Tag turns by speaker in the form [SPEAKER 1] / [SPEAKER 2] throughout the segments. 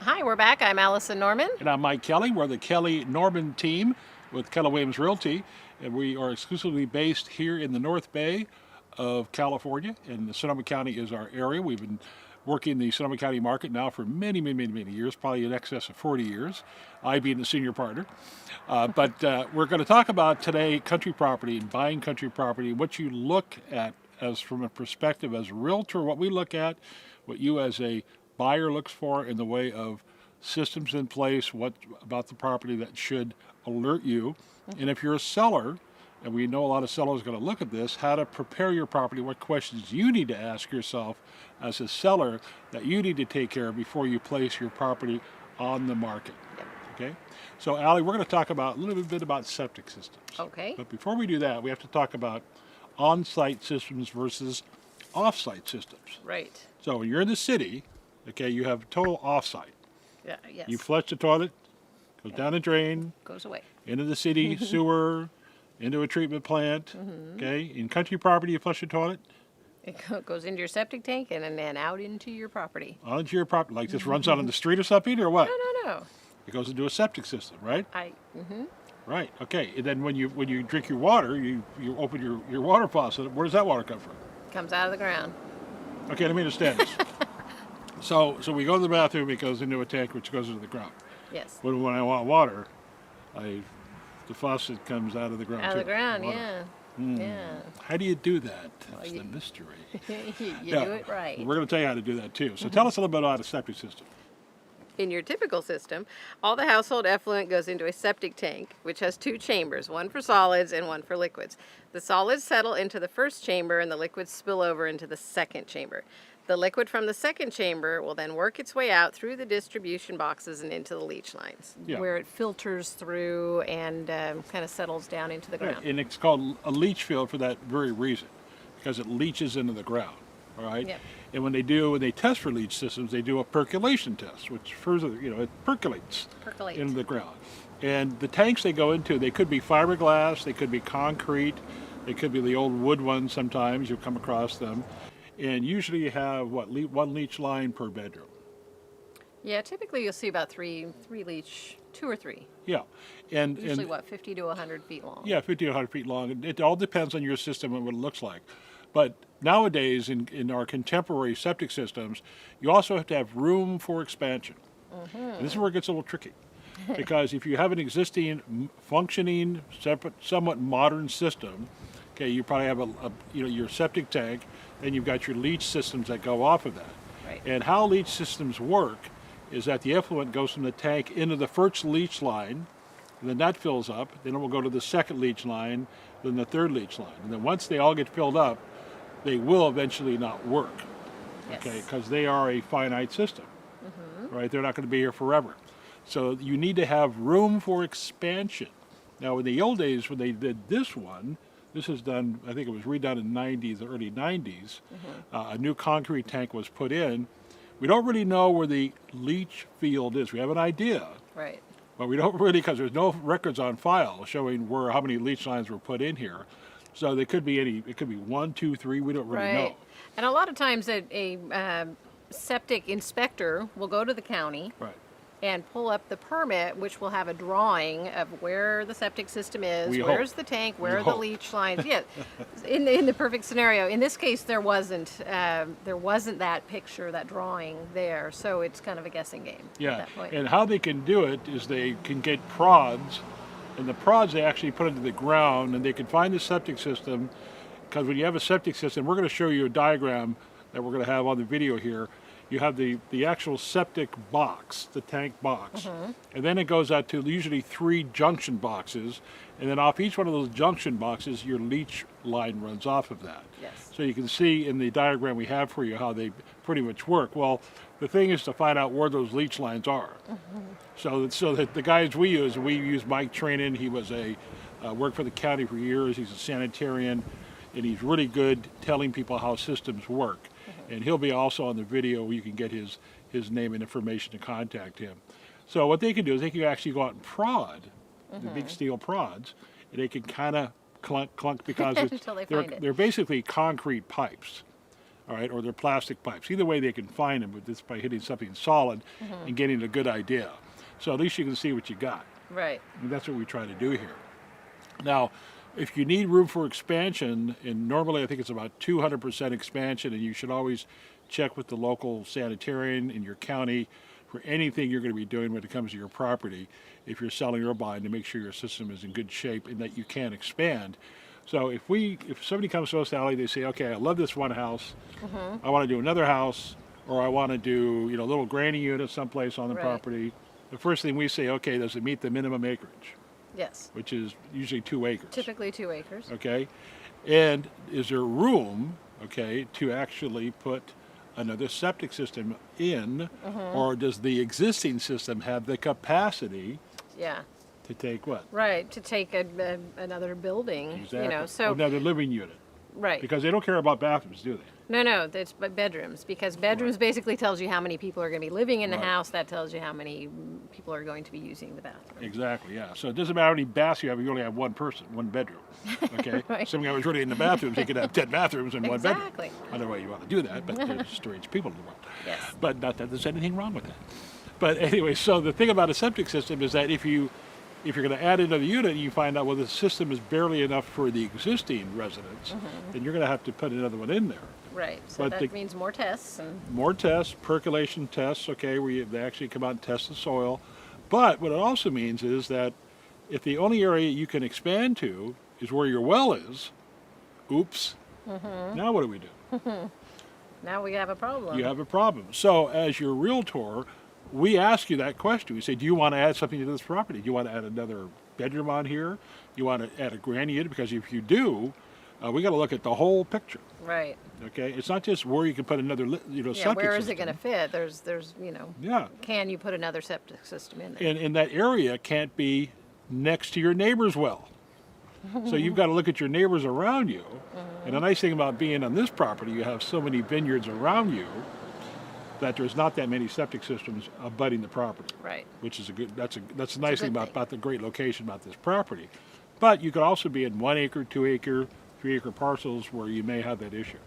[SPEAKER 1] Hi, we're back. I'm Allison Norman.
[SPEAKER 2] And I'm Mike Kelly. We're the Kelly Norman team with Keller Williams Realty, and we are exclusively based here in the North Bay of California, and the Sonoma County is our area. We've been working the Sonoma County market now for many years, probably in excess of 40 years, I being the senior partner. But we're going to talk about today country property and buying country property, what you look at as from a perspective as a realtor, what we look at, what you as a buyer looks for in the way of systems in place, what about the property that should alert you. And if you're a seller, and we know a lot of sellers are going to look at this, how to prepare your property, what questions you need to ask yourself as a seller that you need to take care of before you place your property on the market. Okay? So Allie, we're going to talk about a little bit about septic systems.
[SPEAKER 1] Okay.
[SPEAKER 2] But before we do that, we have to talk about on-site systems versus off-site systems.
[SPEAKER 1] Right.
[SPEAKER 2] So when you're in the city, okay, you have total off-site.
[SPEAKER 1] Yeah, yes.
[SPEAKER 2] You flush the toilet, goes down a drain,
[SPEAKER 1] Goes away.
[SPEAKER 2] into the city sewer, into a treatment plant. Okay, in country property, you flush the toilet
[SPEAKER 1] It goes into your septic tank and then out into your property.
[SPEAKER 2] onto your property, like this runs out on the street or something, or what?
[SPEAKER 1] No.
[SPEAKER 2] It goes into a septic system, right?
[SPEAKER 1] Mm-hmm.
[SPEAKER 2] Right. Okay. And then when you drink your water, you open your water faucet. Where does that water come from?
[SPEAKER 1] Comes out of the ground.
[SPEAKER 2] Okay, let me understand this. So we go to the bathroom. It goes into a tank, which goes into the ground.
[SPEAKER 1] Yes.
[SPEAKER 2] When I want water, the faucet comes out of the ground.
[SPEAKER 1] Out of the
[SPEAKER 2] too.
[SPEAKER 1] ground,
[SPEAKER 2] Water.
[SPEAKER 1] yeah. Yeah.
[SPEAKER 2] How do you do that?
[SPEAKER 1] Well,
[SPEAKER 2] That's
[SPEAKER 1] you-
[SPEAKER 2] the mystery.
[SPEAKER 1] you
[SPEAKER 2] Yeah.
[SPEAKER 1] do it right.
[SPEAKER 2] We're going to tell you how to do that too. So tell us a little bit about a septic system.
[SPEAKER 1] In your typical system, all the household effluent goes into a septic tank, which has two chambers, one for solids and one for liquids. The solids settle into the first chamber and the liquids spill over into the second chamber. The liquid from the second chamber will then work its way out through the distribution boxes and into the leach lines,
[SPEAKER 2] Yeah.
[SPEAKER 1] where it filters through and kind of settles down into the
[SPEAKER 2] Yeah,
[SPEAKER 1] ground.
[SPEAKER 2] and it's called a leach field for that very reason, because it leaches into the ground. All right.
[SPEAKER 1] Yep.
[SPEAKER 2] And when they test for leach systems, they do a percolation test, which further, it percolates
[SPEAKER 1] Percolate.
[SPEAKER 2] into the ground. And the tanks they go into, they could be fiberglass, they could be concrete, they could be the old wood ones. Sometimes you'll come across them, and usually you have one leach line per bedroom.
[SPEAKER 1] Yeah, typically you'll see about three leach, two or three.
[SPEAKER 2] Yeah, and
[SPEAKER 1] Usually 50 to 100 feet long.
[SPEAKER 2] yeah, 50 to 100 feet long. It all depends on your system and what it looks like. But nowadays, in our contemporary septic systems, you also have to have room for expansion. And this is where it gets a little tricky. Because if you have an existing, functioning, separate, somewhat modern system, okay, you probably have your septic tank, and you've got your leach systems that go off of that.
[SPEAKER 1] Right.
[SPEAKER 2] And how leach systems work is that the effluent goes from the tank into the first leach line, and then that fills up, then it will go to the second leach line, then the third leach line. And then once they all get filled up, they will eventually not work,
[SPEAKER 1] Yes.
[SPEAKER 2] okay, because they are a finite system, right? They're not going to be here forever. So you need to have room for expansion. Now, in the old days, when they did this one, this is done, I think it was redone in the early 90s, a new concrete tank was put in. We don't really know where the leach field is. We have an idea,
[SPEAKER 1] Right.
[SPEAKER 2] but we don't really, because there's no records on file showing how many leach lines were put in here. So it could be it could be 1, 2, 3, we don't really know.
[SPEAKER 1] And a lot of times a septic inspector will go to the county
[SPEAKER 2] Right.
[SPEAKER 1] and pull up the permit, which will have a drawing of where the septic system is,
[SPEAKER 2] We
[SPEAKER 1] where's
[SPEAKER 2] hope.
[SPEAKER 1] the tank,
[SPEAKER 2] We
[SPEAKER 1] where are the
[SPEAKER 2] hope.
[SPEAKER 1] leach lines. Yeah, in the perfect scenario. In this case, there wasn't that picture, that drawing there, so it's kind of a guessing game at
[SPEAKER 2] Yeah,
[SPEAKER 1] that point.
[SPEAKER 2] and how they can do it is they can get prods, and the prods they actually put into the ground, and they can find the septic system, because when you have a septic system, we're going to show you a diagram that we're going to have on the video here. You have the actual septic box, the tank box, and then it goes out to usually 3 junction boxes, and then off each one of those junction boxes, your leach line runs off of that.
[SPEAKER 1] Yes.
[SPEAKER 2] So you can see in the diagram we have for you how they pretty much work. Well, the thing is to find out where those leach lines are. So that the guys we use Mike Trainin. He was worked for the county for years. He's a sanitarian, and he's really good telling people how systems work. And he'll be also on the video where you can get his name and information to contact him. So what they can do is they can actually go out and prod the big steel prods, and they can kind of clunk because
[SPEAKER 1] Until they find it.
[SPEAKER 2] they're basically concrete pipes. all right, or they're plastic pipes. Either way they can find them, but just by hitting something solid and getting a good idea. So at least you can see what you got.
[SPEAKER 1] Right.
[SPEAKER 2] And that's what we try to do here. Now, if you need room for expansion, and normally I think it's about 200% expansion, and you should always check with the local sanitarian in your county for anything you're going to be doing when it comes to your property, if you're selling or buying, to make sure your system is in good shape and that you can expand. So if somebody comes to us, Allie, they say, okay, I love this one house, I want to do another house, or I want to do a little granny unit someplace on the
[SPEAKER 1] Right.
[SPEAKER 2] property. The first thing we say, okay, does it meet the minimum acreage,
[SPEAKER 1] Yes.
[SPEAKER 2] which is usually 2 acres?
[SPEAKER 1] Typically 2 acres.
[SPEAKER 2] Okay, and is there room, okay, to actually put another septic system in, or does the existing system have the capacity
[SPEAKER 1] Yeah.
[SPEAKER 2] to take what?
[SPEAKER 1] Right. To take another building.
[SPEAKER 2] Exactly.
[SPEAKER 1] So
[SPEAKER 2] Another living unit,
[SPEAKER 1] right.
[SPEAKER 2] because they don't care about bathrooms, do they?
[SPEAKER 1] No, that's but bedrooms, because bedrooms basically tells you how many people are going to be living in the
[SPEAKER 2] Right.
[SPEAKER 1] house. That tells you how many people are going to be using the bathroom.
[SPEAKER 2] Exactly, yeah. So it doesn't matter how many baths you have, you only have one person, one bedroom. Okay?
[SPEAKER 1] Right.
[SPEAKER 2] Some guy was really into bathrooms, he could have 10 bathrooms in one bedroom.
[SPEAKER 1] Exactly.
[SPEAKER 2] I don't know why you want to do that, but there's strange people in the world.
[SPEAKER 1] Yes.
[SPEAKER 2] But not that there's anything wrong with that. But anyway, so the thing about a septic system is that if you're going to add another unit and you find out, well, the system is barely enough for the existing residents, then you're going to have to put another one in there.
[SPEAKER 1] Right. So
[SPEAKER 2] But
[SPEAKER 1] that means more tests and
[SPEAKER 2] More tests, percolation tests, okay, where they actually come out and test the soil. But what it also means is that if the only area you can expand to is where your well is, oops, now what do we do?
[SPEAKER 1] now we have a problem.
[SPEAKER 2] You have a problem. So as your realtor, we ask you that question. We say, do you want to add something to this property? Do you want to add another bedroom on here? You want to add a granny unit? Because if you do, we got to look at the whole picture.
[SPEAKER 1] Right.
[SPEAKER 2] Okay, it's not just where you can put another,
[SPEAKER 1] Yeah.
[SPEAKER 2] septic
[SPEAKER 1] Where is
[SPEAKER 2] system.
[SPEAKER 1] it going to fit? There's
[SPEAKER 2] Yeah,
[SPEAKER 1] can you put another septic system in there?
[SPEAKER 2] and that area can't be next to your neighbor's well. So you've got to look at your neighbors around you. And the nice thing about being on this property, you have so many vineyards around you that there's not that many septic systems abutting the property.
[SPEAKER 1] Right.
[SPEAKER 2] Which is that's a nice thing
[SPEAKER 1] good
[SPEAKER 2] about the great location about this property. But you could also be in 1 acre, 2 acre, 3 acre parcels where you may have that issue.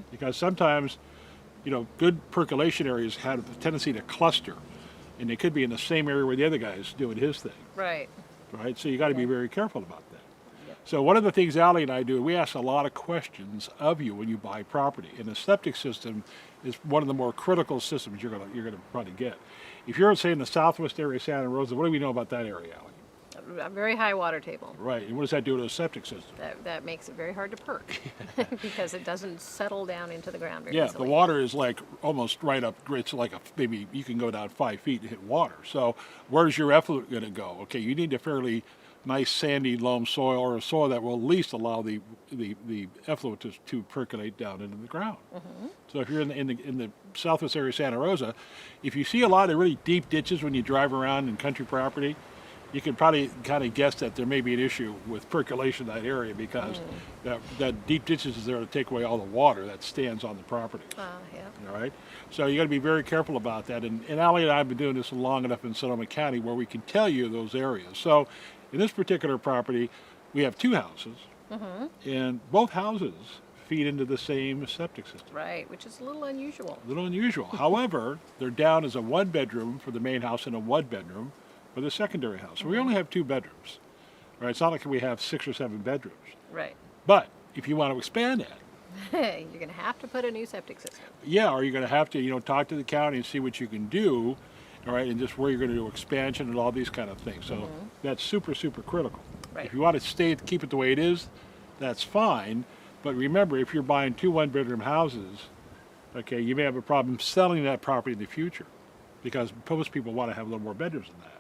[SPEAKER 2] Because sometimes, good percolation areas have a tendency to cluster, and they could be in the same area where the other guy's doing his thing,
[SPEAKER 1] Right.
[SPEAKER 2] right? So you got to be very careful about that. So one of the things Allie and I do, we ask a lot of questions of you when you buy property, and the septic system is one of the more critical systems you're gonna probably get. If you're, say, in the southwest area of Santa Rosa, what do we know about that area, Allie?
[SPEAKER 1] A very high water table.
[SPEAKER 2] Right, and what does that do to a septic system?
[SPEAKER 1] That makes it very hard to perk because it doesn't settle down into the ground very
[SPEAKER 2] Yeah,
[SPEAKER 1] easily.
[SPEAKER 2] the water is like almost right up. It's like maybe you can go down 5 feet to hit water. So where's your effluent going to go? Okay, you need a fairly nice sandy loam soil, or a soil that will at least allow the effluent to percolate down into the ground. So if you're in the southwest area of Santa Rosa, if you see a lot of really deep ditches when you drive around in country property, you can probably kind of guess that there may be an issue with percolation in that area, because that deep ditches is there to take away all the water that stands on the property.
[SPEAKER 1] Yeah.
[SPEAKER 2] All right, so you got to be very careful about that. And Allie and I have been doing this long enough in Sonoma County where we can tell you those areas. So in this particular property, we have 2 houses, and both houses feed into the same septic system.
[SPEAKER 1] Right, which is a little unusual.
[SPEAKER 2] A little unusual. However, they're down as a 1 bedroom for the main house and a 1 bedroom for the secondary house. So we only have 2 bedrooms. All right, it's not like we have 6 or 7 bedrooms.
[SPEAKER 1] Right.
[SPEAKER 2] But if you want to expand that,
[SPEAKER 1] You're going to have to put a new septic system.
[SPEAKER 2] yeah, or you're going to have to, talk to the county and see what you can do, all right, and just where you're going to do expansion and all these kind of things. So that's super, super critical.
[SPEAKER 1] Right.
[SPEAKER 2] If you want to keep it the way it is, that's fine. But remember, if you're buying 2 1-bedroom houses, okay, you may have a problem selling that property in the future, because most people want to have a little more bedrooms than that.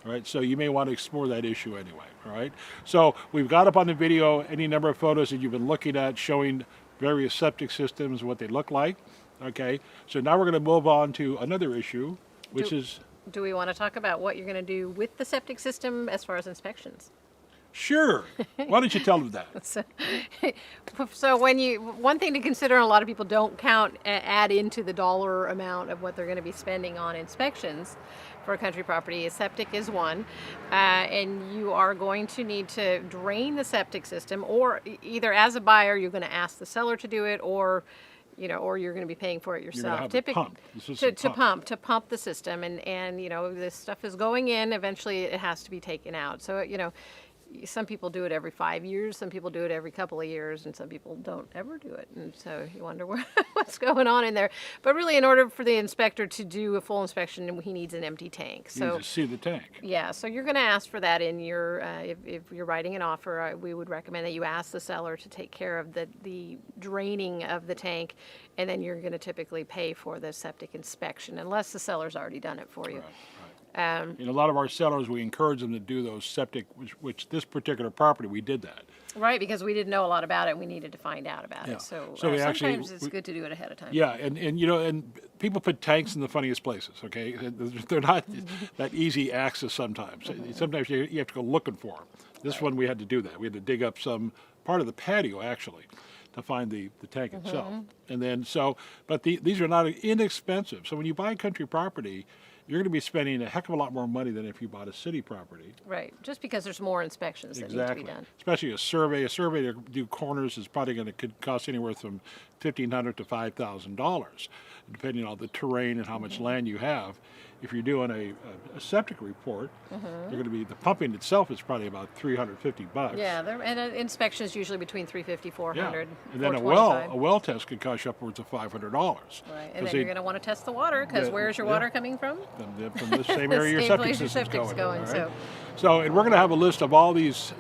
[SPEAKER 2] All right, so you may want to explore that issue anyway. All right, so we've got up on the video any number of photos that you've been looking at showing various septic systems, what they look like. Okay, so now we're going to move on to another issue, which is
[SPEAKER 1] Do we want to talk about what you're going to do with the septic system as far as inspections?
[SPEAKER 2] sure. Why don't you tell them that?
[SPEAKER 1] So one thing to consider, and a lot of people don't add into the dollar amount of what they're going to be spending on inspections for a country property, is septic is one, and you are going to need to drain the septic system, or either as a buyer you're going to ask the seller to do it, or or you're going to be paying for it
[SPEAKER 2] You're
[SPEAKER 1] yourself.
[SPEAKER 2] going to have it pumped. The system
[SPEAKER 1] To pump the system, and this stuff is going in. Eventually, it has to be taken out. So some people do it every 5 years, some people do it every couple of years, and some people don't ever do it. And so you wonder what's going on in there. But really, in order for the inspector to do a full inspection, he needs an empty tank.
[SPEAKER 2] You need to see the tank.
[SPEAKER 1] Yeah, so you're going to ask for that in your, if you're writing an offer, we would recommend that you ask the seller to take care of the draining of the tank, and then you're going to typically pay for the septic inspection, unless the seller's already done it for you.
[SPEAKER 2] Right. A lot of our sellers, we encourage them to do those septic, which this particular property, we did that.
[SPEAKER 1] Right, because we didn't know a lot about it. We needed to find out about
[SPEAKER 2] Yeah.
[SPEAKER 1] it. So,
[SPEAKER 2] So we actually-
[SPEAKER 1] sometimes it's good to do it ahead of time.
[SPEAKER 2] Yeah, and people put tanks in the funniest places, okay? They're not that easy access sometimes. Sometimes you have to go looking for them. This one, we had to do that. We had to dig up some part of the patio, actually, to find the tank itself. And then, but these are not inexpensive. So when you buy country property, you're going to be spending a heck of a lot more money than if you bought a city property.
[SPEAKER 1] Right, just because there's more inspections that need to be done.
[SPEAKER 2] Especially a survey. A survey to do corners is probably could cost anywhere from $1,500 to $5,000, depending on the terrain and how much land you have. If you're doing a septic report, you're going to be, the pumping itself is probably about $350.
[SPEAKER 1] Yeah, and an inspection is usually between $350, $400,
[SPEAKER 2] And then a
[SPEAKER 1] $425.
[SPEAKER 2] well test could cost you upwards of $500.
[SPEAKER 1] Right, and then you're going to want to test the water, because where's your water coming from?
[SPEAKER 2] From the same area your
[SPEAKER 1] Same
[SPEAKER 2] septic
[SPEAKER 1] place your
[SPEAKER 2] system's
[SPEAKER 1] septic's going,
[SPEAKER 2] all right? So, and we're going to have a list of all these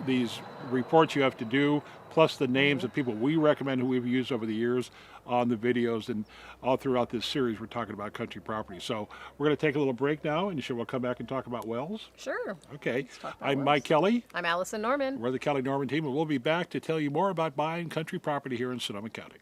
[SPEAKER 2] reports you have to do, plus the names of people we recommend who we've used over the years on the videos, and all throughout this series we're talking about country property. So we're going to take a little break now, and we'll come back and talk about wells.
[SPEAKER 1] Sure.
[SPEAKER 2] Okay.
[SPEAKER 1] Talk about
[SPEAKER 2] I'm
[SPEAKER 1] wells.
[SPEAKER 2] Mike Kelly.
[SPEAKER 1] I'm Allison Norman.
[SPEAKER 2] We're the Kelly Norman team, and we'll be back to tell you more about buying country property here in Sonoma County.